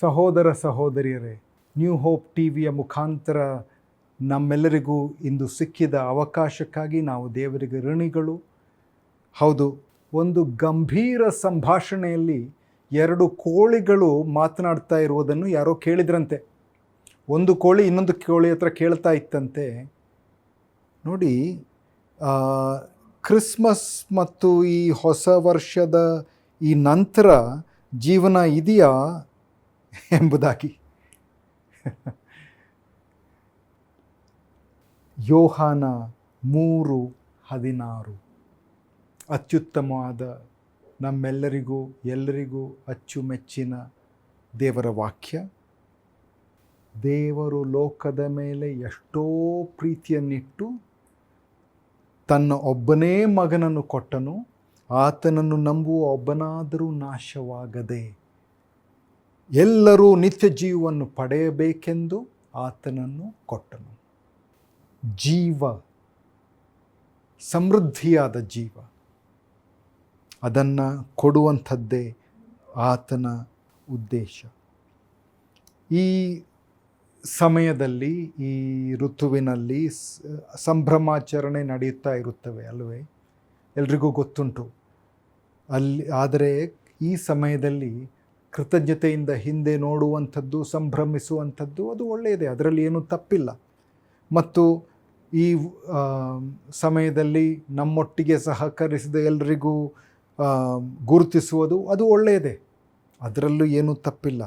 ಸಹೋದರ ಸಹೋದರಿಯರೇ, new hope ಟಿವಿಯ ಮುಖಾಂತರ ನಮ್ಮೆಲ್ಲರಿಗೂ ಇಂದು ಸಿಕ್ಕಿದ ಅವಕಾಶಕ್ಕಾಗಿ ನಾವು ದೇವರಿಗೆ ಋಣಿಗಳು. ಹೌದು, ಒಂದು ಗಂಭೀರ ಸಂಭಾಷಣೆಯಲ್ಲಿ ಎರಡು ಕೋಳಿಗಳು ಮಾತನಾಡ್ತಾ ಇರುವುದನ್ನು ಯಾರೋ ಕೇಳಿದ್ರಂತೆ. ಒಂದು ಕೋಳಿ ಇನ್ನೊಂದು ಕೋಳಿ ಹತ್ರ ಕೇಳ್ತಾ ಇತ್ತಂತೆ, ನೋಡಿ, ಕ್ರಿಸ್ಮಸ್ ಮತ್ತು ಈ ಹೊಸ ವರ್ಷದ ಈ ನಂತರ ಜೀವನ ಇದೆಯಾ ಎಂಬುದಾಗಿ. ಯೋಹಾನ 3:16 ಅತ್ಯುತ್ತಮವಾದ, ನಮ್ಮೆಲ್ಲರಿಗೂ ಎಲ್ಲರಿಗೂ ಅಚ್ಚುಮೆಚ್ಚಿನ ದೇವರ ವಾಕ್ಯ. ದೇವರು ಲೋಕದ ಮೇಲೆ ಎಷ್ಟೋ ಪ್ರೀತಿಯನ್ನಿಟ್ಟು ತನ್ನ ಒಬ್ಬನೇ ಮಗನನ್ನು ಕೊಟ್ಟನು, ಆತನನ್ನು ನಂಬುವ ಒಬ್ಬನಾದರೂ ನಾಶವಾಗದೆ ಎಲ್ಲರೂ ನಿತ್ಯ ಜೀವವನ್ನು ಪಡೆಯಬೇಕೆಂದು ಆತನನ್ನು ಕೊಟ್ಟನು. ಜೀವ, ಸಮೃದ್ಧಿಯಾದ ಜೀವ, ಅದನ್ನು ಕೊಡುವಂಥದ್ದೇ ಆತನ ಉದ್ದೇಶ. ಈ ಸಮಯದಲ್ಲಿ, ಈ ಋತುವಿನಲ್ಲಿ ಸಂಭ್ರಮಾಚರಣೆ ನಡೆಯುತ್ತಾ ಇರುತ್ತವೆ ಅಲ್ಲವೇ? ಎಲ್ರಿಗೂ ಗೊತ್ತುಂಟು. ಆದರೆ ಈ ಸಮಯದಲ್ಲಿ ಕೃತಜ್ಞತೆಯಿಂದ ಹಿಂದೆ ನೋಡುವಂಥದ್ದು, ಸಂಭ್ರಮಿಸುವಂಥದ್ದು ಅದು ಒಳ್ಳೆಯದೇ, ಅದರಲ್ಲಿ ಏನೂ ತಪ್ಪಿಲ್ಲ. ಮತ್ತು ಈ ಸಮಯದಲ್ಲಿ ನಮ್ಮೊಟ್ಟಿಗೆ ಸಹಕರಿಸಿದ ಎಲ್ರಿಗೂ ಗುರುತಿಸುವುದು ಅದು ಒಳ್ಳೆಯದೇ, ಅದರಲ್ಲೂ ಏನೂ ತಪ್ಪಿಲ್ಲ.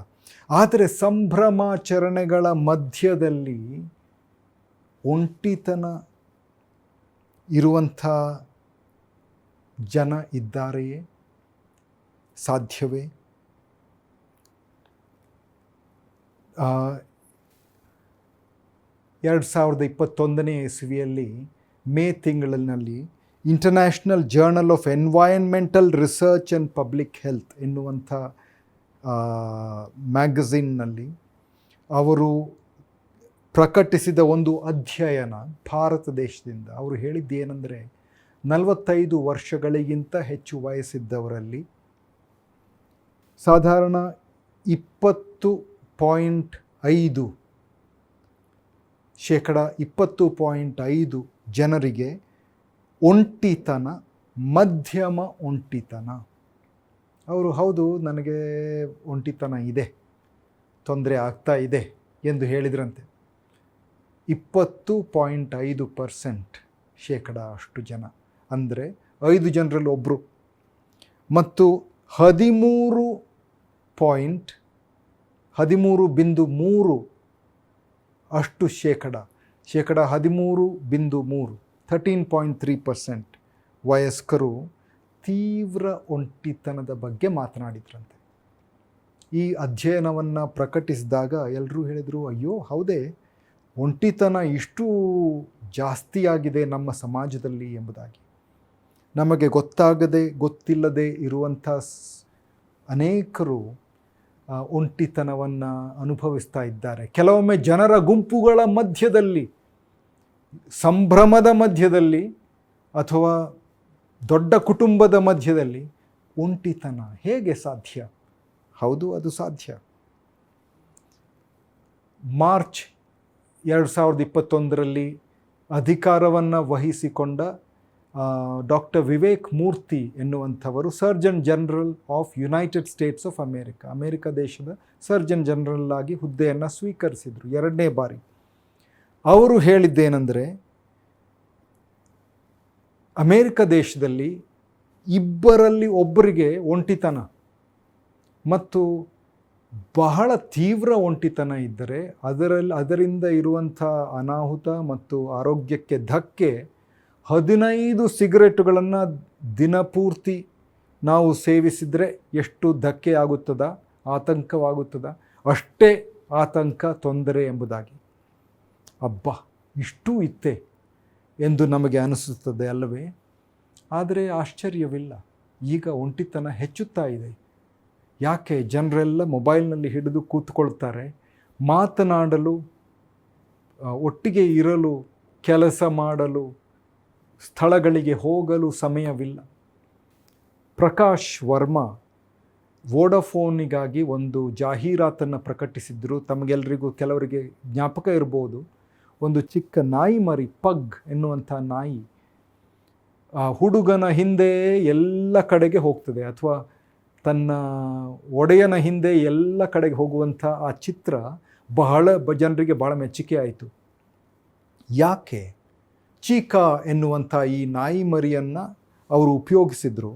ಆದರೆ ಸಂಭ್ರಮಾಚರಣೆಗಳ ಮಧ್ಯದಲ್ಲಿ ಒಂಟಿತನ ಇರುವಂಥ ಜನ ಇದ್ದಾರೆಯೇ? ಸಾಧ್ಯವೇ? 2021ನೇ ಇಸವಿಯಲ್ಲಿ ಮೇ ತಿಂಗಳಿನಲ್ಲಿ international journal of environmental research and public health ಎನ್ನುವಂಥ ಮ್ಯಾಗಝಿನ್ನಲ್ಲಿ ಅವರು ಪ್ರಕಟಿಸಿದ ಒಂದು ಅಧ್ಯಯನ ಭಾರತ ದೇಶದಿಂದ. ಅವರು ಹೇಳಿದ್ದೇನೆಂದರೆ, 45 ವರ್ಷಗಳಿಗಿಂತ ಹೆಚ್ಚು ವಯಸ್ಸಿದ್ದವರಲ್ಲಿ ಸಾಧಾರಣ 20.5% ಜನರಿಗೆ ಒಂಟಿತನ, ಮಧ್ಯಮ ಒಂಟಿತನ. ಅವರು ಹೌದು, ನನಗೆ ಒಂಟಿತನ ಇದೆ, ತೊಂದರೆ ಆಗ್ತಾ ಇದೆ ಎಂದು ಹೇಳಿದ್ರಂತೆ. 20.5% ಅಷ್ಟು ಜನ, ಅಂದರೆ 5 ಜನರಲ್ಲಿ ಒಬ್ಬರು. ಮತ್ತು 13.3 ಅಷ್ಟು ಶೇಕಡ 13.3 13.3% ವಯಸ್ಕರು ತೀವ್ರ ಒಂಟಿತನದ ಬಗ್ಗೆ ಮಾತನಾಡಿದ್ರಂತೆ. ಈ ಅಧ್ಯಯನವನ್ನು ಪ್ರಕಟಿಸಿದಾಗ ಎಲ್ಲರೂ ಹೇಳಿದರು, ಅಯ್ಯೋ ಹೌದೇ, ಒಂಟಿತನ ಇಷ್ಟು ಜಾಸ್ತಿಯಾಗಿದೆ ನಮ್ಮ ಸಮಾಜದಲ್ಲಿ ಎಂಬುದಾಗಿ. ನಮಗೆ ಗೊತ್ತಿಲ್ಲದೆ ಇರುವಂಥ ಅನೇಕರು ಒಂಟಿತನವನ್ನು ಅನುಭವಿಸ್ತಾ ಇದ್ದಾರೆ. ಕೆಲವೊಮ್ಮೆ ಜನರ ಗುಂಪುಗಳ ಮಧ್ಯದಲ್ಲಿ, ಸಂಭ್ರಮದ ಮಧ್ಯದಲ್ಲಿ, ಅಥವಾ ದೊಡ್ಡ ಕುಟುಂಬದ ಮಧ್ಯದಲ್ಲಿ ಒಂಟಿತನ ಹೇಗೆ ಸಾಧ್ಯ? ಹೌದು, ಅದು ಸಾಧ್ಯ. ಮಾರ್ಚ್ 2021ರಲ್ಲಿ ಅಧಿಕಾರವನ್ನು ವಹಿಸಿಕೊಂಡ ಡಾಕ್ಟರ್ ವಿವೇಕ್ ಮೂರ್ತಿ ಎನ್ನುವಂಥವರು surgeon general of United States of America, America ದೇಶದ ಸರ್ಜನ್ ಜನರಲ್ ಆಗಿ ಹುದ್ದೆಯನ್ನು ಸ್ವೀಕರಿಸಿದರು 2ನೇ ಬಾರಿ. ಅವರು ಹೇಳಿದ್ದೇನೆಂದರೆ, ಅಮೇರಿಕ ದೇಶದಲ್ಲಿ 2ರಲ್ಲಿ ಒಬ್ಬರಿಗೆ ಒಂಟಿತನ ಮತ್ತು ಬಹಳ ತೀವ್ರ ಒಂಟಿತನ ಇದ್ದರೆ ಅದರಿಂದ ಇರುವಂಥ ಅನಾಹುತ ಮತ್ತು ಆರೋಗ್ಯಕ್ಕೆ ಧಕ್ಕೆ 15 ಸಿಗರೆಟುಗಳನ್ನು ದಿನಪೂರ್ತಿ ನಾವು ಸೇವಿಸಿದರೆ ಎಷ್ಟು ಧಕ್ಕೆ ಆಗುತ್ತದ, ಆತಂಕವಾಗುತ್ತದ, ಅಷ್ಟೇ ಆತಂಕ, ತೊಂದರೆ ಎಂಬುದಾಗಿ. ಅಬ್ಬಾ, ಇಷ್ಟೂ ಇತ್ತೆ ಎಂದು ನಮಗೆ ಅನಿಸುತ್ತದೆ ಅಲ್ಲವೇ? ಆದರೆ ಆಶ್ಚರ್ಯವಿಲ್ಲ, ಈಗ ಒಂಟಿತನ ಹೆಚ್ಚುತ್ತಾ ಇದೆ. ಯಾಕೆ? ಜನರೆಲ್ಲ ಮೊಬೈಲ್ನಲ್ಲಿ ಹಿಡಿದು ಕೂತ್ಕೊಳ್ತಾರೆ. ಮಾತನಾಡಲು, ಒಟ್ಟಿಗೆ ಇರಲು, ಕೆಲಸ ಮಾಡಲು, ಸ್ಥಳಗಳಿಗೆ ಹೋಗಲು ಸಮಯವಿಲ್ಲ. ಪ್ರಕಾಶ್ ವರ್ಮಾ ವೋಡಫೋನಿಗಾಗಿ ಒಂದು ಜಾಹೀರಾತನ್ನು ಪ್ರಕಟಿಸಿದ್ರು. ತಮಗೆಲ್ಲರಿಗೂ ಕೆಲವರಿಗೆ ಜ್ಞಾಪಕ ಇರ್ಬೋದು. ಒಂದು ಚಿಕ್ಕ ನಾಯಿ ಮರಿ, ಪಗ್ ಎನ್ನುವಂಥ ನಾಯಿ ಹುಡುಗನ ಹಿಂದೆ ಎಲ್ಲ ಕಡೆಗೆ ಹೋಗ್ತದೆ, ಅಥವಾ ತನ್ನ ಒಡೆಯನ ಹಿಂದೆ ಎಲ್ಲ ಕಡೆಗೆ ಹೋಗುವಂಥ ಆ ಚಿತ್ರ ಬಹಳ ಜನರಿಗೆ ಬಹಳ ಮೆಚ್ಚುಗೆ ಆಯಿತು. ಯಾಕೆ? ಚೀಕಾ ಎನ್ನುವಂಥ ಈ ನಾಯಿ ಮರಿಯನ್ನು ಅವರು ಉಪಯೋಗಿಸಿದ್ರು.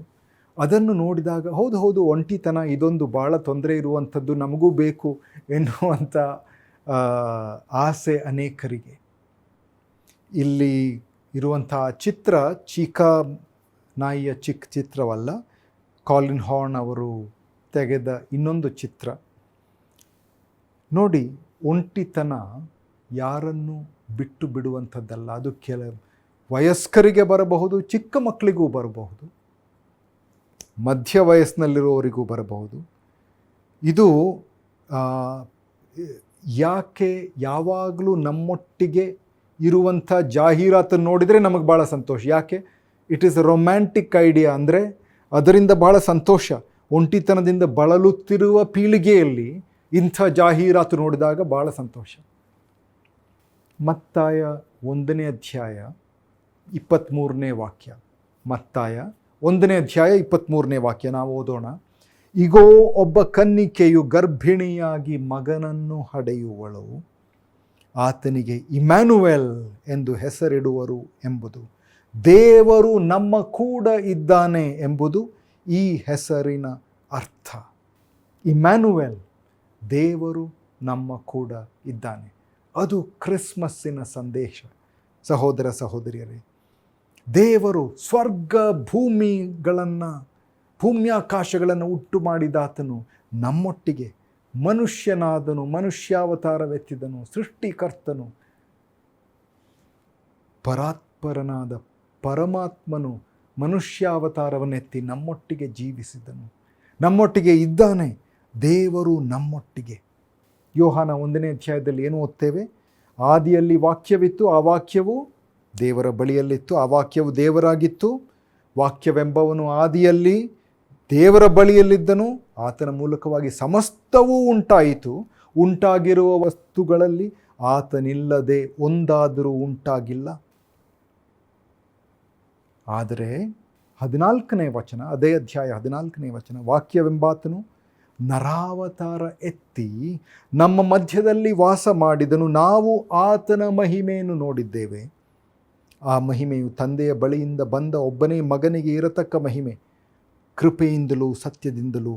ಅದನ್ನು ನೋಡಿದಾಗ ಹೌದು ಒಂಟಿತನ ಇದೊಂದು ಭಾಳ ತೊಂದರೆ ಇರುವಂಥದ್ದು, ನಮಗೂ ಬೇಕು ಎನ್ನುವಂಥ ಆಸೆ ಅನೇಕರಿಗೆ. ಇಲ್ಲಿ ಇರುವಂಥ ಚಿತ್ರ ಚೀಕಾ ನಾಯಿಯ ಚಿತ್ರವಲ್ಲ, ಕಾಲಿನ್ ಹಾರ್ನ್ ಅವರು ತೆಗೆದ ಇನ್ನೊಂದು ಚಿತ್ರ. ನೋಡಿ, ಒಂಟಿತನ ಯಾರನ್ನು ಬಿಟ್ಟು ಬಿಡುವಂಥದ್ದಲ್ಲ. ಅದು ವಯಸ್ಕರಿಗೆ ಬರಬಹುದು, ಚಿಕ್ಕ ಮಕ್ಕಳಿಗೂ ಬರಬಹುದು, ಮಧ್ಯ ವಯಸ್ಸಿನಲ್ಲಿರುವವರಿಗೂ ಬರಬಹುದು. ಇದು ಯಾಕೆ ಯಾವಾಗಲೂ ನಮ್ಮೊಟ್ಟಿಗೆ ಇರುವಂಥ ಜಾಹೀರಾತನ್ನು ನೋಡಿದರೆ ನಮಗೆ ಭಾಳ ಸಂತೋಷ. ಯಾಕೆ? It is a romantic idea. ಅಂದರೆ ಅದರಿಂದ ಭಾಳ ಸಂತೋಷ. ಒಂಟಿತನದಿಂದ ಬಳಲುತ್ತಿರುವ ಪೀಳಿಗೆಯಲ್ಲಿ ಇಂಥ ಜಾಹೀರಾತು ನೋಡಿದಾಗ ಭಾಳ ಸಂತೋಷ. ಮತ್ತಾಯ 1ನೇ ಅಧ್ಯಾಯ 23ನೇ ವಾಕ್ಯ. ಮತ್ತಾಯ 1ನೇ ಅಧ್ಯಾಯ 23ನೇ ವಾಕ್ಯ ನಾವು ಓದೋಣ. ಇಗೋ, ಒಬ್ಬ ಕನ್ನಿಕೆಯು ಗರ್ಭಿಣಿಯಾಗಿ ಮಗನನ್ನು ಹಡೆಯುವಳು, ಆತನಿಗೆ ಇಮ್ಯಾನುವೆಲ್ ಎಂದು ಹೆಸರಿಡುವರು ಎಂಬುದು, ದೇವರು ನಮ್ಮ ಕೂಡ ಇದ್ದಾನೆ ಎಂಬುದು ಈ ಹೆಸರಿನ ಅರ್ಥ. ಇಮ್ಯಾನುವೆಲ್, ದೇವರು ನಮ್ಮ ಕೂಡ ಇದ್ದಾನೆ. ಅದು ಕ್ರಿಸ್ಮಸ್ಸಿನ ಸಂದೇಶ. ಸಹೋದರ ಸಹೋದರಿಯರೇ, ದೇವರು ಸ್ವರ್ಗ ಭೂಮ್ಯಾಕಾಶಗಳನ್ನು ಉಂಟು ಮಾಡಿದಾತನು ನಮ್ಮೊಟ್ಟಿಗೆ ಮನುಷ್ಯನಾದನು, ಮನುಷ್ಯಾವತಾರವೆತ್ತಿದನು, ಸೃಷ್ಟಿಕರ್ತನು, ಪರಾತ್ಪರನಾದ ಪರಮಾತ್ಮನು ಮನುಷ್ಯಾವತಾರವನ್ನೆತ್ತಿ ನಮ್ಮೊಟ್ಟಿಗೆ ಜೀವಿಸಿದನು, ನಮ್ಮೊಟ್ಟಿಗೆ ಇದ್ದಾನೆ. ದೇವರು ನಮ್ಮೊಟ್ಟಿಗೆ. ಯೋಹಾನ 1ನೇ ಅಧ್ಯಾಯದಲ್ಲಿ ಏನು ಓದ್ತೇವೆ? ಆದಿಯಲ್ಲಿ ವಾಕ್ಯವಿತ್ತು, ಆ ವಾಕ್ಯವು ದೇವರ ಬಳಿಯಲ್ಲಿತ್ತು, ಆ ವಾಕ್ಯವು ದೇವರಾಗಿತ್ತು. ವಾಕ್ಯವೆಂಬವನು ಆದಿಯಲ್ಲಿ ದೇವರ ಬಳಿಯಲ್ಲಿದ್ದನು, ಆತನ ಮೂಲಕವಾಗಿ ಸಮಸ್ತವೂ ಉಂಟಾಯಿತು. ಉಂಟಾಗಿರುವ ವಸ್ತುಗಳಲ್ಲಿ ಆತನಿಲ್ಲದೆ ಒಂದಾದರೂ ಉಂಟಾಗಿಲ್ಲ. ಆದರೆ 14ನೇ ವಚನ, ಅದೇ ಅಧ್ಯಾಯ 14ನೇ ವಚನ, ವಾಕ್ಯವೆಂಬಾತನು ನರಾವತಾರ ಎತ್ತಿ ನಮ್ಮ ಮಧ್ಯದಲ್ಲಿ ವಾಸ ಮಾಡಿದನು, ನಾವು ಆತನ ಮಹಿಮೆಯನ್ನು ನೋಡಿದ್ದೇವೆ. ಆ ಮಹಿಮೆಯು ತಂದೆಯ ಬಳಿಯಿಂದ ಬಂದ ಒಬ್ಬನೇ ಮಗನಿಗೆ ಇರತಕ್ಕ ಮಹಿಮೆ, ಕೃಪೆಯಿಂದಲೂ ಸತ್ಯದಿಂದಲೂ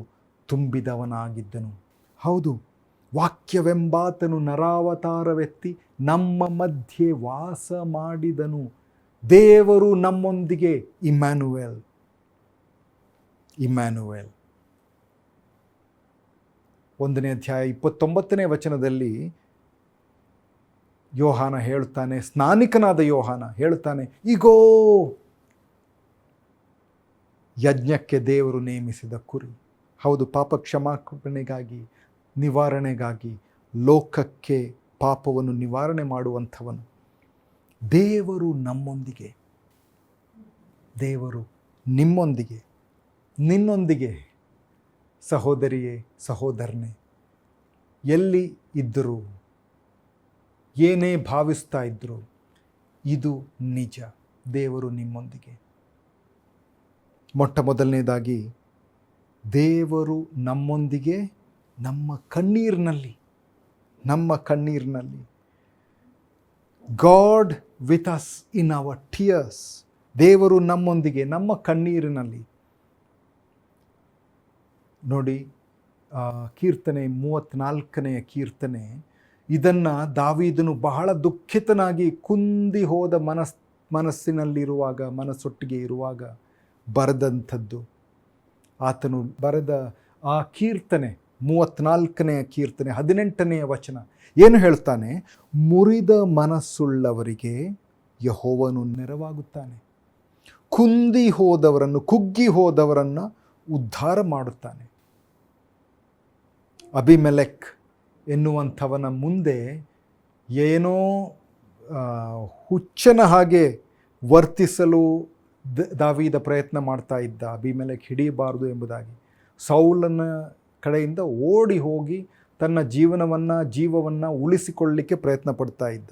ತುಂಬಿದವನಾಗಿದ್ದನು. ಹೌದು, ವಾಕ್ಯವೆಂಬಾತನು ನರಾವತಾರವೆತ್ತಿ ನಮ್ಮ ಮಧ್ಯೆ ವಾಸ ಮಾಡಿದನು. ದೇವರು ನಮ್ಮೊಂದಿಗೆ. ಇಮ್ಯಾನುವೆಲ್. 1ನೇ ಅಧ್ಯಾಯ 29ನೇ ವಚನದಲ್ಲಿ ಯೋಹಾನ ಹೇಳುತ್ತಾನೆ, ಸ್ನಾನಿಕನಾದ ಯೋಹಾನ ಹೇಳುತ್ತಾನೆ, ಇಗೋ ಯಜ್ಞಕ್ಕೆ ದೇವರು ನೇಮಿಸಿದ ಕುರಿ. ಹೌದು, ಪಾಪ ಕ್ಷಮಾಪಣೆಗಾಗಿ, ನಿವಾರಣೆಗಾಗಿ, ಲೋಕಕ್ಕೆ ಪಾಪವನ್ನು ನಿವಾರಣೆ ಮಾಡುವಂಥವನು. ದೇವರು ನಮ್ಮೊಂದಿಗೆ, ದೇವರು ನಿಮ್ಮೊಂದಿಗೆ, ನಿನ್ನೊಂದಿಗೆ. ಸಹೋದರಿಯೇ, ಸಹೋದರನೇ, ಎಲ್ಲಿ ಇದ್ದರೂ, ಏನೇ ಭಾವಿಸ್ತಾ ಇದ್ದರೂ, ಇದು ನಿಜ. ದೇವರು ನಿಮ್ಮೊಂದಿಗೆ. ಮೊಟ್ಟ ಮೊದಲನೇದಾಗಿ ದೇವರು ನಮ್ಮೊಂದಿಗೆ ನಮ್ಮ ಕಣ್ಣೀರಿನಲ್ಲಿ. God with us in our tears. ದೇವರು ನಮ್ಮೊಂದಿಗೆ ನಮ್ಮ ಕಣ್ಣೀರಿನಲ್ಲಿ. ನೋಡಿ, ಕೀರ್ತನೆ 34ನೇ ಕೀರ್ತನೆ, ಇದನ್ನು ದಾವೀದನು ಬಹಳ ದುಃಖಿತನಾಗಿ ಕುಂದಿ ಹೋದ ಮನಸ್ಸಿನಲ್ಲಿರುವಾಗ, ಮನಸ್ಸೊಟ್ಟಿಗೆ ಇರುವಾಗ ಬರೆದಂಥದ್ದು. ಆತನು ಬರೆದ ಆ ಕೀರ್ತನೆ 34ನೇ ಕೀರ್ತನೆ 18ನೇ ವಚನ ಏನು ಹೇಳ್ತಾನೆ? ಮುರಿದ ಮನಸ್ಸುಳ್ಳವರಿಗೆ ಯೆಹೋವನು ನೆರವಾಗುತ್ತಾನೆ, ಕುಗ್ಗಿ ಹೋದವರನ್ನು ಉದ್ಧಾರ ಮಾಡುತ್ತಾನೆ. ಅಬಿಮೆಲೆಕ್ ಎನ್ನುವಂಥವನ ಮುಂದೆ ಏನೋ ಹುಚ್ಚನ ಹಾಗೆ ವರ್ತಿಸಲು ದಾವೀದ ಪ್ರಯತ್ನ ಮಾಡ್ತಾ ಇದ್ದ. ಅಬಿಮೆಲೆಕ್ ಹಿಡಿಯಬಾರದು ಎಂಬುದಾಗಿ ಸೌಲನ ಕಡೆಯಿಂದ ಓಡಿ ಹೋಗಿ ತನ್ನ ಜೀವವನ್ನು ಉಳಿಸಿಕೊಳ್ಳಲಿಕ್ಕೆ ಪ್ರಯತ್ನ ಪಡ್ತಾ ಇದ್ದ.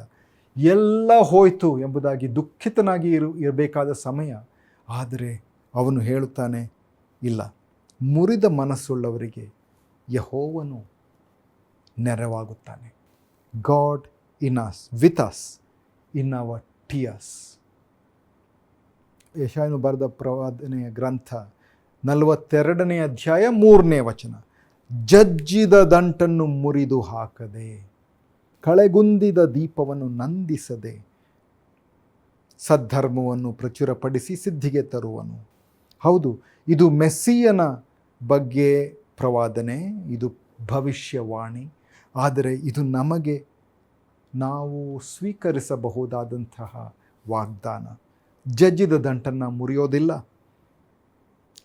ಎಲ್ಲ ಹೋಯಿತು ಎಂಬುದಾಗಿ ದುಃಖಿತನಾಗಿ ಇರಬೇಕಾದ ಸಮಯ. ಆದರೆ ಅವನು ಹೇಳುತ್ತಾನೆ, ಇಲ್ಲ, ಮುರಿದ ಮನಸ್ಸುಳ್ಳವರಿಗೆ ಯೆಹೋವನು ನೆರವಾಗುತ್ತಾನೆ. God in us, with us, in our tears. ಯೆಶಾಯನು ಬರೆದ ಪ್ರವಾದನೆಯ ಗ್ರಂಥ 42ನೇ ಅಧ್ಯಾಯ 3ನೇ ವಚನ. ಜಜ್ಜಿದ ದಂಟನ್ನು ಮುರಿದು ಹಾಕದೆ, ಕಳೆಗುಂದಿದ ದೀಪವನ್ನು ನಂದಿಸದೆ, ಸದ್ಧರ್ಮವನ್ನು ಪ್ರಚುರಪಡಿಸಿ ಸಿದ್ಧಿಗೆ ತರುವನು. ಹೌದು, ಇದು ಮೆಸ್ಸಿಯನ ಬಗ್ಗೆ ಪ್ರವಾದನೆ, ಇದು ಭವಿಷ್ಯವಾಣಿ. ಆದರೆ ಇದು ನಮಗೆ ನಾವು ಸ್ವೀಕರಿಸಬಹುದಾದಂತಹ ವಾಗ್ದಾನ. ಜಜ್ಜಿದ ದಂಟನ್ನು ಮುರಿಯೋದಿಲ್ಲ,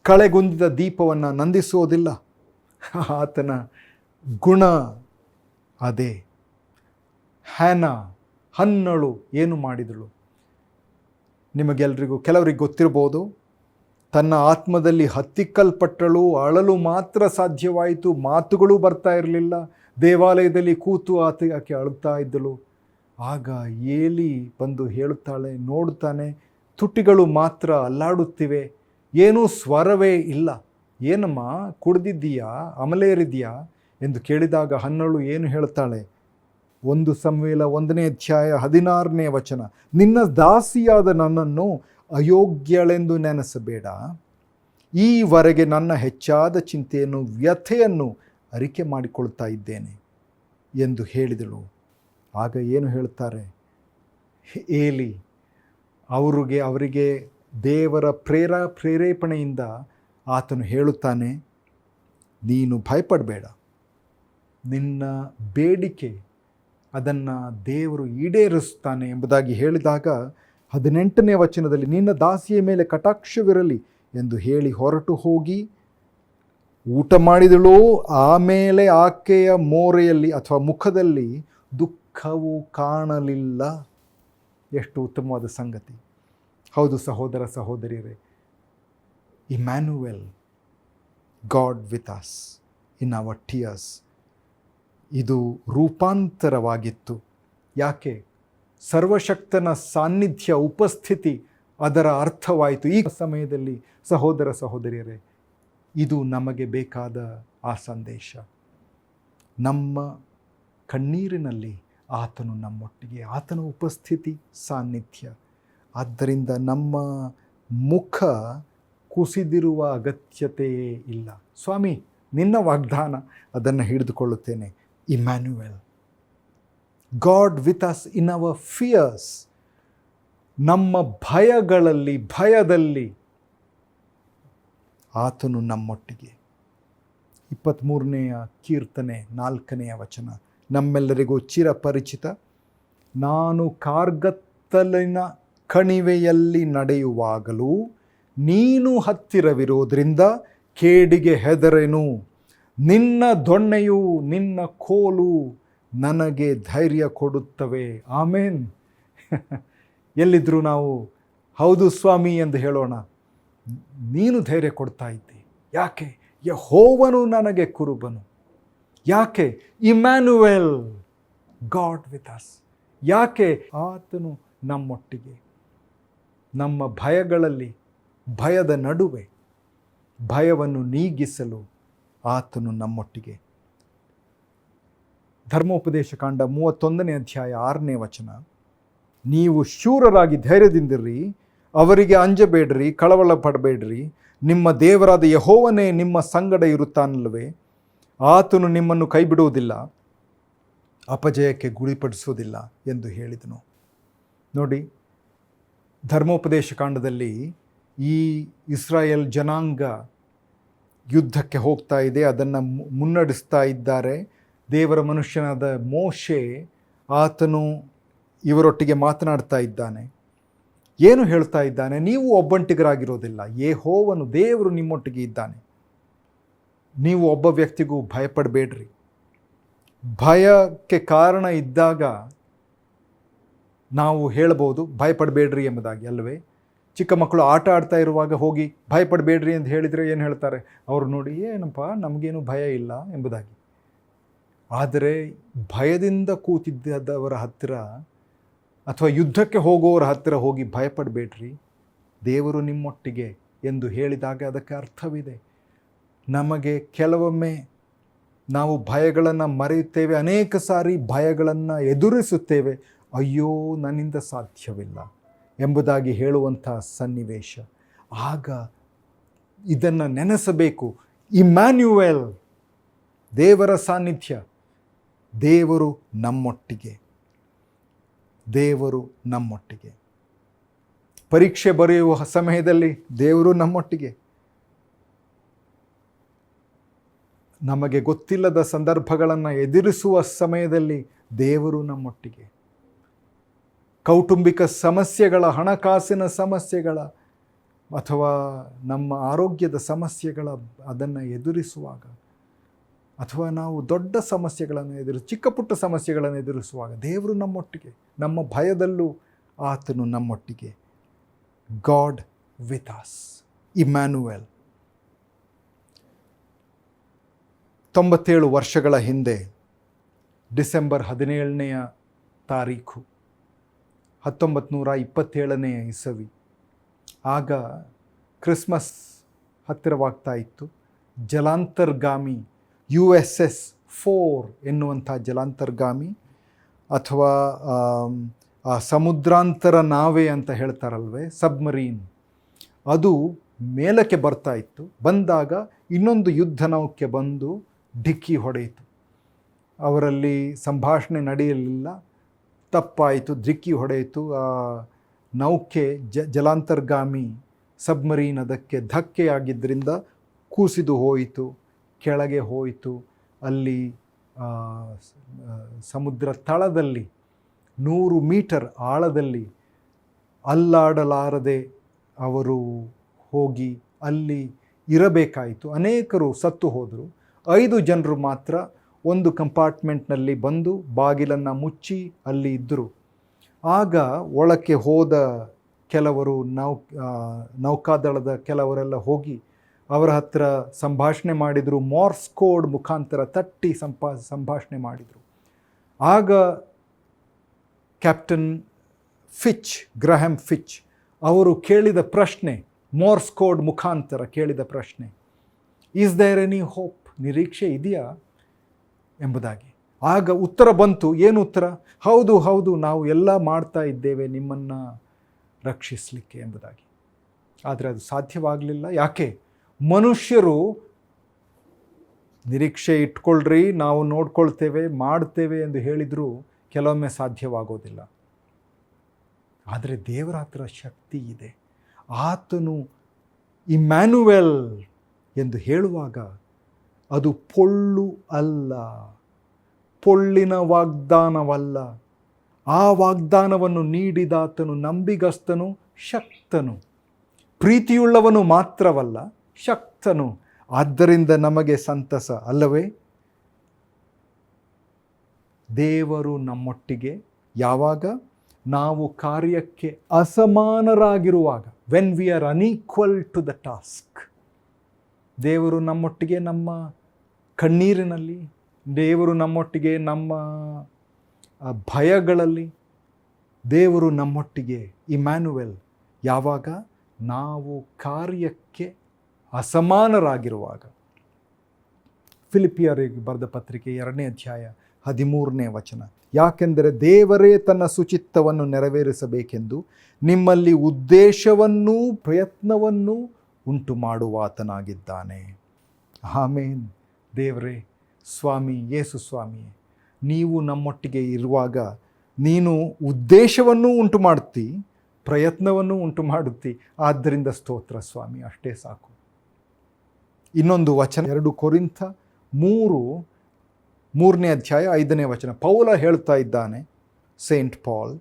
ಕಳೆಗುಂದಿದ ದೀಪವನ್ನು ನಂದಿಸೋದಿಲ್ಲ. ಆತನ ಗುಣ ಅದೇ. ಹ್ಯಾನ, ಹನ್ನಳು ಏನು ಮಾಡಿದಳು? ನಿಮಗೆಲ್ರಿಗೂ, ಕೆಲವರಿಗೆ ಗೊತ್ತಿರ್ಬೋದು, ತನ್ನ ಆತ್ಮದಲ್ಲಿ ಹತ್ತಿಕ್ಕಲ್ಪಟ್ಟಳು. ಅಳಲು ಮಾತ್ರ ಸಾಧ್ಯವಾಯಿತು, ಮಾತುಗಳು ಬರ್ತಾ ಇರಲಿಲ್ಲ. ದೇವಾಲಯದಲ್ಲಿ ಕೂತು ಆಕೆ ಅಳುತ್ತಾ ಇದ್ದಳು. ಆಗ ಏಲಿ ಬಂದು ಹೇಳುತ್ತಾಳೆ, ನೋಡುತ್ತಾನೆ, ತುಟಿಗಳು ಮಾತ್ರ ಅಲ್ಲಾಡುತ್ತಿವೆ, ಏನೂ ಸ್ವರವೇ ಇಲ್ಲ. ಏನಮ್ಮ, ಕುಡ್ದಿದ್ದೀಯಾ, ಅಮಲೇರಿದೆಯಾ ಎಂದು ಕೇಳಿದಾಗ ಹನ್ನಳು ಏನು ಹೇಳ್ತಾಳೆ? 1 ಸಮುವೇಲ 1ನೇ ಅಧ್ಯಾಯ 16ನೇ ವಚನ. ನಿನ್ನ ದಾಸಿಯಾದ ನನ್ನನ್ನು ಅಯೋಗ್ಯಳೆಂದು ನೆನೆಸಬೇಡ, ಈವರೆಗೆ ನನ್ನ ಹೆಚ್ಚಾದ ಚಿಂತೆಯನ್ನು, ವ್ಯಥೆಯನ್ನು ಅರಿಕೆ ಮಾಡಿಕೊಳ್ತಾ ಇದ್ದೇನೆ ಎಂದು ಹೇಳಿದಳು. ಆಗ ಏನು ಹೇಳ್ತಾರೆ ಏಲಿ? ಅವರಿಗೆ ದೇವರ ಪ್ರೇರೇಪಣೆಯಿಂದ ಆತನು ಹೇಳುತ್ತಾನೆ, ನೀನು ಭಯಪಡಬೇಡ, ನಿನ್ನ ಬೇಡಿಕೆ ಅದನ್ನು ದೇವರು ಈಡೇರಿಸುತ್ತಾನೆ ಎಂಬುದಾಗಿ ಹೇಳಿದಾಗ 18ನೇ ವಚನದಲ್ಲಿ, ನಿನ್ನ ದಾಸಿಯ ಮೇಲೆ ಕಟಾಕ್ಷವಿರಲಿ ಎಂದು ಹೇಳಿ ಹೊರಟು ಹೋಗಿ ಊಟ ಮಾಡಿದಳು. ಆಮೇಲೆ ಆಕೆಯ ಮೋರೆಯಲ್ಲಿ ಅಥವಾ ಮುಖದಲ್ಲಿ ದುಃಖವು ಕಾಣಲಿಲ್ಲ. ಎಷ್ಟು ಉತ್ತಮವಾದ ಸಂಗತಿ. ಹೌದು ಸಹೋದರ ಸಹೋದರಿಯರೇ, Emmanuel, God with us in our tears, ಇದು ರೂಪಾಂತರವಾಗಿತ್ತು. ಯಾಕೆ? ಸರ್ವಶಕ್ತನ ಸಾನ್ನಿಧ್ಯ, ಉಪಸ್ಥಿತಿ ಅದರ ಅರ್ಥವಾಯಿತು. ಈ ಸಮಯದಲ್ಲಿ ಸಹೋದರ ಸಹೋದರಿಯರೇ, ಇದು ನಮಗೆ ಬೇಕಾದ ಆ ಸಂದೇಶ. ನಮ್ಮ ಕಣ್ಣೀರಿನಲ್ಲಿ ಆತನು ನಮ್ಮೊಟ್ಟಿಗೆ, ಆತನ ಉಪಸ್ಥಿತಿ, ಸಾನ್ನಿಧ್ಯ. ಆದ್ದರಿಂದ ನಮ್ಮ ಮುಖ ಕುಸಿದಿರುವ ಅಗತ್ಯತೆಯೇ ಇಲ್ಲ. ಸ್ವಾಮಿ, ನಿನ್ನ ವಾಗ್ದಾನ, ಅದನ್ನು ಹಿಡಿದುಕೊಳ್ಳುತ್ತೇನೆ. Emmanuel, God with us in our fears. ನಮ್ಮ ಭಯದಲ್ಲಿ ಆತನು ನಮ್ಮೊಟ್ಟಿಗೆ. 23ನೇ ಕೀರ್ತನೆ 4ನೇ ವಚನ ನಮ್ಮೆಲ್ಲರಿಗೂ ಚಿರಪರಿಚಿತ. ನಾನು ಕಾರ್ಗತ್ತಲಿನ ಕಣಿವೆಯಲ್ಲಿ ನಡೆಯುವಾಗಲೂ ನೀನು ಹತ್ತಿರವಿರೋದ್ರಿಂದ ಕೇಡಿಗೆ ಹೆದರೆನು. ನಿನ್ನ ದೊಣ್ಣೆಯು ನಿನ್ನ ಕೋಲು ನನಗೆ ಧೈರ್ಯ ಕೊಡುತ್ತವೆ. ಆಮೇನ್. ಎಲ್ಲಿದ್ದರೂ ನಾವು ಹೌದು ಸ್ವಾಮಿ ಎಂದು ಹೇಳೋಣ. ನೀನು ಧೈರ್ಯ ಕೊಡ್ತಾ ಇದ್ದಿ. ಯಾಕೆ? ಯೆಹೋವನು ನನಗೆ ಕುರುಬನು. ಯಾಕೆ? Immanuel, God with us. ಯಾಕೆ? ಆತನು ನಮ್ಮೊಟ್ಟಿಗೆ. ನಮ್ಮ ಭಯಗಳಲ್ಲಿ, ಭಯದ ನಡುವೆ ಭಯವನ್ನು ನೀಗಿಸಲು ಆತನು ನಮ್ಮೊಟ್ಟಿಗೆ. ಧರ್ಮೋಪದೇಶ ಕಾಂಡ 31ನೇ ಅಧ್ಯಾಯ 6ನೇ ವಚನ. ನೀವು ಶೂರರಾಗಿ ಧೈರ್ಯದಿಂದಿರ್ರಿ, ಅವರಿಗೆ ಅಂಜಬೇಡ್ರಿ, ಕಳವಳ ಪಡಬೇಡ್ರಿ. ನಿಮ್ಮ ದೇವರಾದ ಯೆಹೋವನೇ ನಿಮ್ಮ ಸಂಗಡ ಇರುತ್ತಾನಲ್ಲವೇ. ಆತನು ನಿಮ್ಮನ್ನು ಕೈ ಬಿಡುವುದಿಲ್ಲ, ಅಪಜಯಕ್ಕೆ ಗುರಿಪಡಿಸುವುದಿಲ್ಲ ಎಂದು ಹೇಳಿದನು. ನೋಡಿ, ಧರ್ಮೋಪದೇಶ ಕಾಂಡದಲ್ಲಿ ಈ ಇಸ್ರಾಯೇಲ್ ಜನಾಂಗ ಯುದ್ಧಕ್ಕೆ ಹೋಗ್ತಾ ಇದೆ, ಅದನ್ನು ಮುನ್ನಡೆಸ್ತಾ ಇದ್ದಾರೆ. ದೇವರ ಮನುಷ್ಯನಾದ ಮೋಶೆ, ಆತನು ಇವರೊಟ್ಟಿಗೆ ಮಾತನಾಡ್ತಾ ಇದ್ದಾನೆ. ಏನು ಹೇಳ್ತಾ ಇದ್ದಾನೆ? ನೀವು ಒಬ್ಬಂಟಿಗರಾಗಿರೋದಿಲ್ಲ, ಯೆಹೋವನು ದೇವರು ನಿಮ್ಮೊಟ್ಟಿಗೆ ಇದ್ದಾನೆ. ನೀವು ಒಬ್ಬ ವ್ಯಕ್ತಿಗೂ ಭಯಪಡಬೇಡ್ರಿ. ಭಯಕ್ಕೆ ಕಾರಣ ಇದ್ದಾಗ ನಾವು ಹೇಳ್ಬೋದು ಭಯಪಡಬೇಡ್ರಿ ಎಂಬುದಾಗಿ, ಅಲ್ಲವೇ? ಚಿಕ್ಕ ಮಕ್ಕಳು ಆಟ ಆಡ್ತಾ ಇರುವಾಗ ಹೋಗಿ ಭಯಪಡಬೇಡ್ರಿ ಅಂತ ಹೇಳಿದರೆ ಏನು ಹೇಳ್ತಾರೆ? ಅವರು ನೋಡಿ, ಏನಪ್ಪ ನಮಗೇನು ಭಯ ಇಲ್ಲ ಎಂಬುದಾಗಿ. ಆದರೆ ಭಯದಿಂದ ಕೂತಿದ್ದವರ ಹತ್ತಿರ ಅಥವಾ ಯುದ್ಧಕ್ಕೆ ಹೋಗುವವರ ಹತ್ತಿರ ಹೋಗಿ ಭಯಪಡಬೇಡ್ರಿ, ದೇವರು ನಿಮ್ಮೊಟ್ಟಿಗೆ ಎಂದು ಹೇಳಿದಾಗ ಅದಕ್ಕೆ ಅರ್ಥವಿದೆ. ನಮಗೆ ಕೆಲವೊಮ್ಮೆ ನಾವು ಭಯಗಳನ್ನು ಮರೆಯುತ್ತೇವೆ, ಅನೇಕ ಸಾರಿ ಭಯಗಳನ್ನು ಎದುರಿಸುತ್ತೇವೆ. ಅಯ್ಯೋ ನನ್ನಿಂದ ಸಾಧ್ಯವಿಲ್ಲ ಎಂಬುದಾಗಿ ಹೇಳುವಂಥ ಸನ್ನಿವೇಶ. ಆಗ ಇದನ್ನು ನೆನೆಸಬೇಕು, ಇಮ್ಯಾನ್ಯುಯಲ್, ದೇವರ ಸಾನ್ನಿಧ್ಯ, ದೇವರು ನಮ್ಮೊಟ್ಟಿಗೆ, ದೇವರು ನಮ್ಮೊಟ್ಟಿಗೆ. ಪರೀಕ್ಷೆ ಬರೆಯುವ ಸಮಯದಲ್ಲಿ ದೇವರು ನಮ್ಮೊಟ್ಟಿಗೆ. ನಮಗೆ ಗೊತ್ತಿಲ್ಲದ ಸಂದರ್ಭಗಳನ್ನು ಎದುರಿಸುವ ಸಮಯದಲ್ಲಿ ದೇವರು ನಮ್ಮೊಟ್ಟಿಗೆ. ಕೌಟುಂಬಿಕ ಸಮಸ್ಯೆಗಳ, ಹಣಕಾಸಿನ ಸಮಸ್ಯೆಗಳ ಅಥವಾ ನಮ್ಮ ಆರೋಗ್ಯದ ಸಮಸ್ಯೆಗಳ ಅದನ್ನು ಎದುರಿಸುವಾಗ, ಅಥವಾ ನಾವು ದೊಡ್ಡ ಸಮಸ್ಯೆಗಳನ್ನು ಚಿಕ್ಕ ಪುಟ್ಟ ಸಮಸ್ಯೆಗಳನ್ನು ಎದುರಿಸುವಾಗ ದೇವರು ನಮ್ಮೊಟ್ಟಿಗೆ. ನಮ್ಮ ಭಯದಲ್ಲೂ ಆತನು ನಮ್ಮೊಟ್ಟಿಗೆ. God with us, Immanuel. 97 ವರ್ಷಗಳ ಹಿಂದೆ ಡಿಸೆಂಬರ್ 17ನೇ ತಾರೀಖು 1927ನೇ ಇಸವಿ, ಆಗ ಕ್ರಿಸ್ಮಸ್ ಹತ್ತಿರವಾಗ್ತಾ ಇತ್ತು. ಜಲಾಂತರ್ಗಾಮಿ USS 4 ಎನ್ನುವಂಥ ಜಲಾಂತರ್ಗಾಮಿ ಅಥವಾ ಸಮುದ್ರಾಂತರ ನಾವೆ ಅಂತ ಹೇಳ್ತಾರಲ್ವೇ, ಸಬ್ಮರೀನ್, ಅದು ಮೇಲಕ್ಕೆ ಬರ್ತಾ ಇತ್ತು. ಬಂದಾಗ ಇನ್ನೊಂದು ಯುದ್ಧ ನೌಕೆ ಬಂದು ಡಿಕ್ಕಿ ಹೊಡೆಯಿತು. ಅವರಲ್ಲಿ ಸಂಭಾಷಣೆ ನಡೆಯಲಿಲ್ಲ, ತಪ್ಪಾಯಿತು, ಡಿಕ್ಕಿ ಹೊಡೆಯಿತು. ಆ ನೌಕೆ ಜಲಾಂತರ್ಗಾಮಿ ಸಬ್ಮರೀನ್ ಅದಕ್ಕೆ ಧಕ್ಕೆಯಾಗಿದ್ದರಿಂದ ಕುಸಿದು ಹೋಯಿತು, ಕೆಳಗೆ ಹೋಯಿತು. ಅಲ್ಲಿ ಸಮುದ್ರ ತಳದಲ್ಲಿ 100 ಮೀಟರ್ ಆಳದಲ್ಲಿ ಅಲ್ಲಾಡಲಾರದೆ ಅವರು ಹೋಗಿ ಅಲ್ಲಿ ಇರಬೇಕಾಯಿತು. ಅನೇಕರು ಸತ್ತು ಹೋದರು. 5 ಜನರು ಮಾತ್ರ ಒಂದು ಕಂಪಾರ್ಟ್ಮೆಂಟ್ನಲ್ಲಿ ಬಂದು ಬಾಗಿಲನ್ನು ಮುಚ್ಚಿ ಅಲ್ಲಿ ಇದ್ದರು. ಆಗ ಒಳಕ್ಕೆ ಹೋದ ಕೆಲವರು ನೌಕಾದಳದ ಕೆಲವರೆಲ್ಲ ಹೋಗಿ ಅವರ ಹತ್ರ ಸಂಭಾಷಣೆ ಮಾಡಿದರು. ಮಾರ್ಸ್ ಕೋಡ್ ಮುಖಾಂತರ ತಟ್ಟಿ ಸಂಭಾಷಣೆ ಮಾಡಿದರು. ಆಗ ಕ್ಯಾಪ್ಟನ್ ಫಿಚ್, ಗ್ರಹಮ್ ಫಿಚ್ ಅವರು ಕೇಳಿದ ಪ್ರಶ್ನೆ, ಮಾರ್ಸ್ ಕೋಡ್ ಮುಖಾಂತರ ಕೇಳಿದ ಪ್ರಶ್ನೆ, ಈಸ್ ದೇರ್ ಎನಿ ಹೋಪ್, ನಿರೀಕ್ಷೆ ಇದೆಯಾ ಎಂಬುದಾಗಿ. ಆಗ ಉತ್ತರ ಬಂತು. ಏನು ಉತ್ತರ? ಹೌದು ಹೌದು, ನಾವು ಎಲ್ಲ ಮಾಡ್ತಾ ಇದ್ದೇವೆ ನಿಮ್ಮನ್ನು ರಕ್ಷಿಸಲಿಕ್ಕೆ ಎಂಬುದಾಗಿ. ಆದರೆ ಅದು ಸಾಧ್ಯವಾಗಲಿಲ್ಲ. ಯಾಕೆ? ಮನುಷ್ಯರು ನಿರೀಕ್ಷೆ ಇಟ್ಕೊಳ್ರಿ, ನಾವು ನೋಡ್ಕೊಳ್ತೇವೆ, ಮಾಡ್ತೇವೆ ಎಂದು ಹೇಳಿದರೂ ಕೆಲವೊಮ್ಮೆ ಸಾಧ್ಯವಾಗೋದಿಲ್ಲ. ಆದರೆ ದೇವರ ಹತ್ರ ಶಕ್ತಿ ಇದೆ. ಆತನು ಇಮ್ಯಾನ್ಯುಯಲ್ ಎಂದು ಹೇಳುವಾಗ ಅದು ಪೊಳ್ಳು ಅಲ್ಲ, ಪೊಳ್ಳಿನ ವಾಗ್ದಾನವಲ್ಲ. ಆ ವಾಗ್ದಾನವನ್ನು ನೀಡಿದಾತನು ನಂಬಿಗಸ್ತನು, ಶಕ್ತನು, ಪ್ರೀತಿಯುಳ್ಳವನು ಮಾತ್ರವಲ್ಲ, ಶಕ್ತನು. ಆದ್ದರಿಂದ ನಮಗೆ ಸಂತಸ ಅಲ್ಲವೇ? ದೇವರು ನಮ್ಮೊಟ್ಟಿಗೆ ಯಾವಾಗ? ನಾವು ಕಾರ್ಯಕ್ಕೆ ಅಸಮಾನರಾಗಿರುವಾಗ, when we are unequal to the task. ದೇವರು ನಮ್ಮೊಟ್ಟಿಗೆ ನಮ್ಮ ಕಣ್ಣೀರಿನಲ್ಲಿ, ದೇವರು ನಮ್ಮೊಟ್ಟಿಗೆ ನಮ್ಮ ಭಯಗಳಲ್ಲಿ, ದೇವರು ನಮ್ಮೊಟ್ಟಿಗೆ ಇಮ್ಯಾನ್ಯುಯಲ್ ಯಾವಾಗ? ನಾವು ಕಾರ್ಯಕ್ಕೆ ಅಸಮಾನರಾಗಿರುವಾಗ. ಫಿಲಿಪಿಯರಿಗೆ ಬರೆದ ಪತ್ರಿಕೆ 2ನೇ ಅಧ್ಯಾಯ 13ನೇ ವಚನ. ಯಾಕೆಂದರೆ ದೇವರೇ ತನ್ನ ಸುಚಿತ್ತವನ್ನು ನೆರವೇರಿಸಬೇಕೆಂದು ನಿಮ್ಮಲ್ಲಿ ಉದ್ದೇಶವನ್ನೂ ಪ್ರಯತ್ನವನ್ನೂ ಉಂಟು ಮಾಡುವಾತನಾಗಿದ್ದಾನೆ. ಆಮೇನ್. ದೇವರೇ, ಸ್ವಾಮಿ ಯೇಸು ಸ್ವಾಮಿಯೇ, ನೀವು ನಮ್ಮೊಟ್ಟಿಗೆ ಇರುವಾಗ ನೀನು ಉದ್ದೇಶವನ್ನೂ ಉಂಟು ಮಾಡುತ್ತಿ, ಪ್ರಯತ್ನವನ್ನು ಉಂಟು ಮಾಡುತ್ತಿ. ಆದ್ದರಿಂದ ಸ್ತೋತ್ರ ಸ್ವಾಮಿ, ಅಷ್ಟೇ ಸಾಕು. ಇನ್ನೊಂದು ವಚನ 2 ಕೊರಿಂಥ 3ನೇ ಅಧ್ಯಾಯ 5ನೇ ವಚನ. ಪೌಲ ಹೇಳ್ತಾ ಇದ್ದಾನೆ, ಸೇಂಟ್ ಪಾಲ್,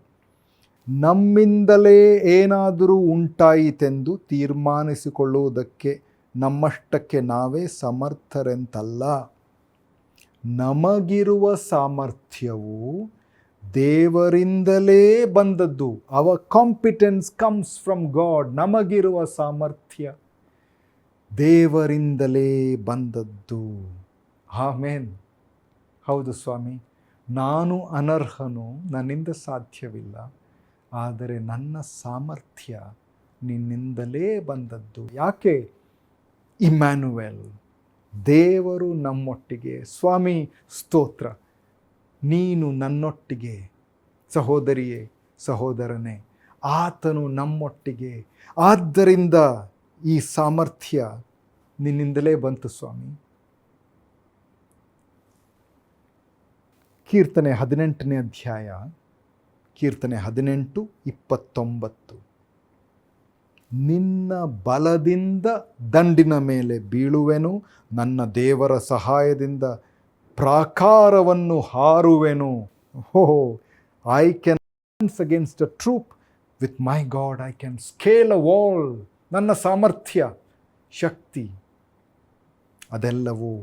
ನಮ್ಮಿಂದಲೇ ಏನಾದರೂ ಉಂಟಾಯಿತೆಂದು ತೀರ್ಮಾನಿಸಿಕೊಳ್ಳುವುದಕ್ಕೆ ನಮ್ಮಷ್ಟಕ್ಕೆ ನಾವೇ ಸಮರ್ಥರೆಂತಲ್ಲ. ನಮಗಿರುವ ಸಾಮರ್ಥ್ಯವು ದೇವರಿಂದಲೇ ಬಂದದ್ದು. Our competence comes from God. ನಮಗಿರುವ ಸಾಮರ್ಥ್ಯ ದೇವರಿಂದಲೇ ಬಂದದ್ದು. ಆಮೇನ್. ಹೌದು ಸ್ವಾಮಿ, ನಾನು ಅನರ್ಹನು, ನನ್ನಿಂದ ಸಾಧ್ಯವಿಲ್ಲ, ಆದರೆ ನನ್ನ ಸಾಮರ್ಥ್ಯ ನಿನ್ನಿಂದಲೇ ಬಂದದ್ದು. ಯಾಕೆ? ಇಮ್ಯಾನುವೆಲ್, ದೇವರು ನಮ್ಮೊಟ್ಟಿಗೆ. ಸ್ವಾಮಿ ಸ್ತೋತ್ರ, ನೀನು ನನ್ನೊಟ್ಟಿಗೆ. ಸಹೋದರಿಯೇ, ಸಹೋದರನೇ, ಆತನು ನಮ್ಮೊಟ್ಟಿಗೆ. ಆದ್ದರಿಂದ ಈ ಸಾಮರ್ಥ್ಯ ನಿನ್ನಿಂದಲೇ ಬಂತು ಸ್ವಾಮಿ. ಕೀರ್ತನೆ 18ನೇ ಅಧ್ಯಾಯ, ಕೀರ್ತನೆ 18:29. ನಿನ್ನ ಬಲದಿಂದ ದಂಡಿನ ಮೇಲೆ ಬೀಳುವೆನು, ನನ್ನ ದೇವರ ಸಹಾಯದಿಂದ ಪ್ರಾಕಾರವನ್ನು ಹಾರುವೆನು. ಓಹೋ, I can dance against a troupe, with my god I can scale a wall. ನನ್ನ ಸಾಮರ್ಥ್ಯ, ಶಕ್ತಿ ಅದೆಲ್ಲವೂ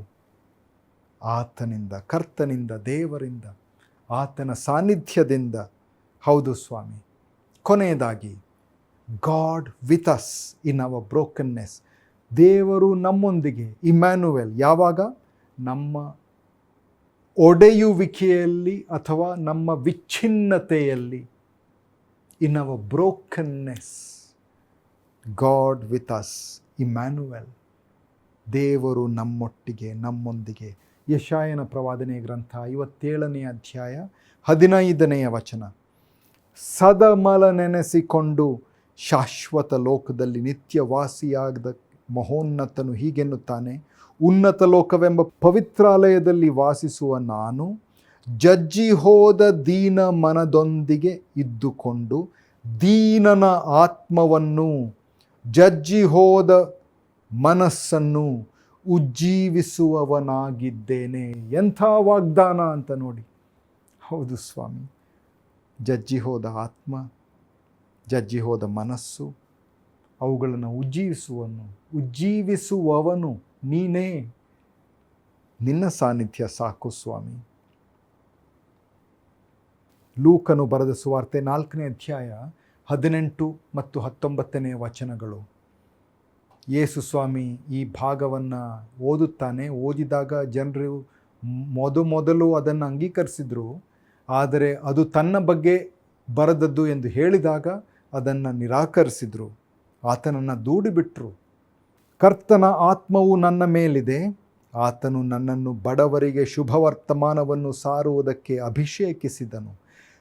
ಆತನಿಂದ, ಕರ್ತನಿಂದ, ದೇವರಿಂದ, ಆತನ ಸಾನ್ನಿಧ್ಯದಿಂದ. ಹೌದು ಸ್ವಾಮಿ. ಕೊನೆಯದಾಗಿ, God with us in our brokenness. ದೇವರು ನಮ್ಮೊಂದಿಗೆ. ಇಮ್ಯಾನುವೆಲ್. ಯಾವಾಗ? ನಮ್ಮ ಒಡೆಯುವಿಕೆಯಲ್ಲಿ ಅಥವಾ ನಮ್ಮ ವಿಚ್ಛಿನ್ನತೆಯಲ್ಲಿ. In our brokenness, God with us, Emmanuel. ದೇವರು ನಮ್ಮೊಟ್ಟಿಗೆ, ನಮ್ಮೊಂದಿಗೆ. ಯೆಶಾಯನ ಪ್ರವಾದನೆ ಗ್ರಂಥ 57ನೇ ಅಧ್ಯಾಯ 15ನೇ ವಚನ. ಸದಮಲ ನೆನೆಸಿಕೊಂಡು ಶಾಶ್ವತ ಲೋಕದಲ್ಲಿ ನಿತ್ಯವಾಸಿಯಾದ ಮಹೋನ್ನತನು ಹೀಗೆನ್ನುತ್ತಾನೆ, ಉನ್ನತ ಲೋಕವೆಂಬ ಪವಿತ್ರಾಲಯದಲ್ಲಿ ವಾಸಿಸುವ ನಾನು ಜಜ್ಜಿ ಹೋದ ದೀನ ಮನದೊಂದಿಗೆ ಇದ್ದುಕೊಂಡು ದೀನನ ಆತ್ಮವನ್ನು, ಜಜ್ಜಿ ಹೋದ ಮನಸ್ಸನ್ನು ಉಜ್ಜೀವಿಸುವವನಾಗಿದ್ದೇನೆ. ಎಂಥ ವಾಗ್ದಾನ ಅಂತ ನೋಡಿ. ಹೌದು ಸ್ವಾಮಿ. ಜಜ್ಜಿ ಹೋದ ಆತ್ಮ, ಜಜ್ಜಿ ಹೋದ ಮನಸ್ಸು, ಅವುಗಳನ್ನು ಉಜ್ಜೀವಿಸುವವನು ನೀನೇ. ನಿನ್ನ ಸಾನ್ನಿಧ್ಯ ಸಾಕು ಸ್ವಾಮಿ. ಲೂಕನು ಬರೆದ ಸುವಾರ್ತೆ 4ನೇ ಅಧ್ಯಾಯ 18 ಮತ್ತು 19ನೇ ವಚನಗಳು. ಯೇಸು ಸ್ವಾಮಿ ಈ ಭಾಗವನ್ನು ಓದುತ್ತಾನೆ. ಓದಿದಾಗ ಜನರು ಮೊದಲು ಅದನ್ನು ಅಂಗೀಕರಿಸಿದರು, ಆದರೆ ಅದು ತನ್ನ ಬಗ್ಗೆ ಬರೆದದ್ದು ಎಂದು ಹೇಳಿದಾಗ ಅದನ್ನು ನಿರಾಕರಿಸಿದರು, ಆತನನ್ನು ದೂಡಿಬಿಟ್ರು. ಕರ್ತನ ಆತ್ಮವು ನನ್ನ ಮೇಲಿದೆ, ಆತನು ನನ್ನನ್ನು ಬಡವರಿಗೆ ಶುಭವರ್ತಮಾನವನ್ನು ಸಾರುವುದಕ್ಕೆ ಅಭಿಷೇಕಿಸಿದನು,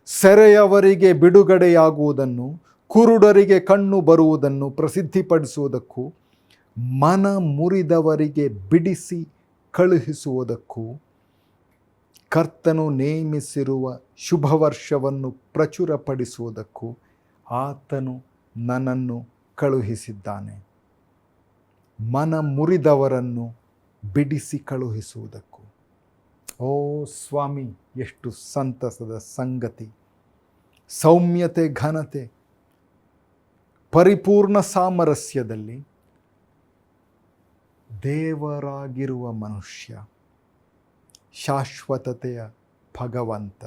ಸೆರೆಯವರಿಗೆ ಬಿಡುಗಡೆಯಾಗುವುದನ್ನು, ಕುರುಡರಿಗೆ ಕಣ್ಣು ಬರುವುದನ್ನು ಪ್ರಸಿದ್ಧಿಪಡಿಸುವುದಕ್ಕೂ, ಮನ ಮುರಿದವರಿಗೆ ಬಿಡಿಸಿ ಕಳುಹಿಸುವುದಕ್ಕೂ, ಕರ್ತನು ನೇಮಿಸಿರುವ ಶುಭವರ್ಷವನ್ನು ಪ್ರಚುರಪಡಿಸುವುದಕ್ಕೂ ಆತನು ನನ್ನನ್ನು ಕಳುಹಿಸಿದ್ದಾನೆ. ಮನ ಮುರಿದವರನ್ನು ಬಿಡಿಸಿ ಕಳುಹಿಸುವುದಕ್ಕೂ. ಓ ಸ್ವಾಮಿ, ಎಷ್ಟು ಸಂತಸದ ಸಂಗತಿ! ಸೌಮ್ಯತೆ, ಘನತೆ, ಪರಿಪೂರ್ಣ ಸಾಮರಸ್ಯದಲ್ಲಿ ದೇವರಾಗಿರುವ ಮನುಷ್ಯ, ಶಾಶ್ವತತೆಯ ಭಗವಂತ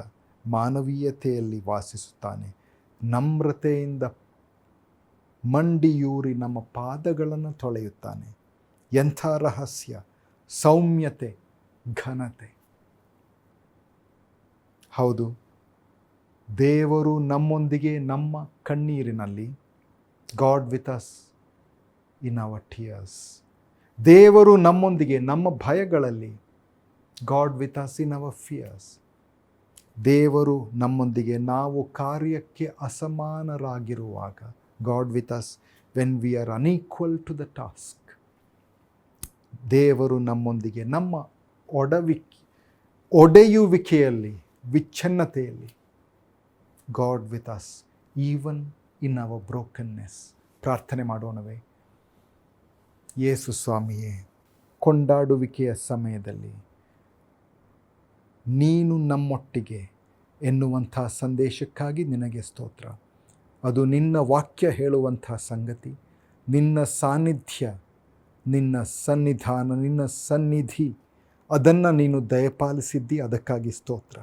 ಮಾನವೀಯತೆಯಲ್ಲಿ ವಾಸಿಸುತ್ತಾನೆ. ನಮ್ರತೆಯಿಂದ ಮಂಡಿಯೂರಿ ನಮ್ಮ ಪಾದಗಳನ್ನು ತೊಳೆಯುತ್ತಾನೆ. ಎಂಥ ರಹಸ್ಯ! ಸೌಮ್ಯತೆ, ಘನತೆ. ಹೌದು, ದೇವರು ನಮ್ಮೊಂದಿಗೆ ನಮ್ಮ ಕಣ್ಣೀರಿನಲ್ಲಿ. God with us in our tears. ದೇವರು ನಮ್ಮೊಂದಿಗೆ ನಮ್ಮ ಭಯಗಳಲ್ಲಿ. God with us in our fears. ದೇವರು ನಮ್ಮೊಂದಿಗೆ ನಾವು ಕಾರ್ಯಕ್ಕೆ ಅಸಮಾನರಾಗಿರುವಾಗ. God with us when we are unequal to the task. ದೇವರು ನಮ್ಮೊಂದಿಗೆ ನಮ್ಮ ಒಡೆಯುವಿಕೆಯಲ್ಲಿ, ವಿಚ್ಛಿನ್ನತೆಯಲ್ಲಿ. God with us even in our brokenness. ಪ್ರಾರ್ಥನೆ ಮಾಡೋಣವೇ? ಯೇಸು ಸ್ವಾಮಿಯೇ, ಕೊಂಡಾಡುವಿಕೆಯ ಸಮಯದಲ್ಲಿ ನೀನು ನಮ್ಮೊಟ್ಟಿಗೆ ಎನ್ನುವಂಥ ಸಂದೇಶಕ್ಕಾಗಿ ನಿನಗೆ ಸ್ತೋತ್ರ. ಅದು ನಿನ್ನ ವಾಕ್ಯ ಹೇಳುವಂಥ ಸಂಗತಿ. ನಿನ್ನ ಸಾನ್ನಿಧ್ಯ, ನಿನ್ನ ಸನ್ನಿಧಾನ, ನಿನ್ನ ಸನ್ನಿಧಿ, ಅದನ್ನು ನೀನು ದಯಪಾಲಿಸಿದ್ದಿ. ಅದಕ್ಕಾಗಿ ಸ್ತೋತ್ರ.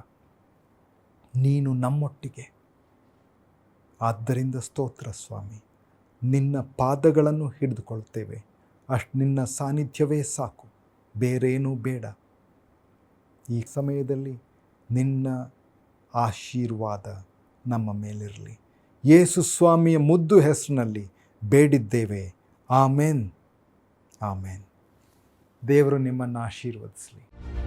ನೀನು ನಮ್ಮೊಟ್ಟಿಗೆ. ಆದ್ದರಿಂದ ಸ್ತೋತ್ರ ಸ್ವಾಮಿ. ನಿನ್ನ ಪಾದಗಳನ್ನು ಹಿಡಿದುಕೊಳ್ತೇವೆ. ನಿನ್ನ ಸಾನ್ನಿಧ್ಯವೇ ಸಾಕು, ಬೇರೇನೂ ಬೇಡ. ಈ ಸಮಯದಲ್ಲಿ ನಿನ್ನ ಆಶೀರ್ವಾದ ನಮ್ಮ ಮೇಲಿರಲಿ. ಯೇಸು ಸ್ವಾಮಿಯ ಮುದ್ದು ಹೆಸರಿನಲ್ಲಿ ಬೇಡಿದ್ದೇವೆ. ಆಮೇನ್, ಆಮೇನ್. ದೇವರು ನಿಮ್ಮನ್ನು ಆಶೀರ್ವದಿಸಲಿ.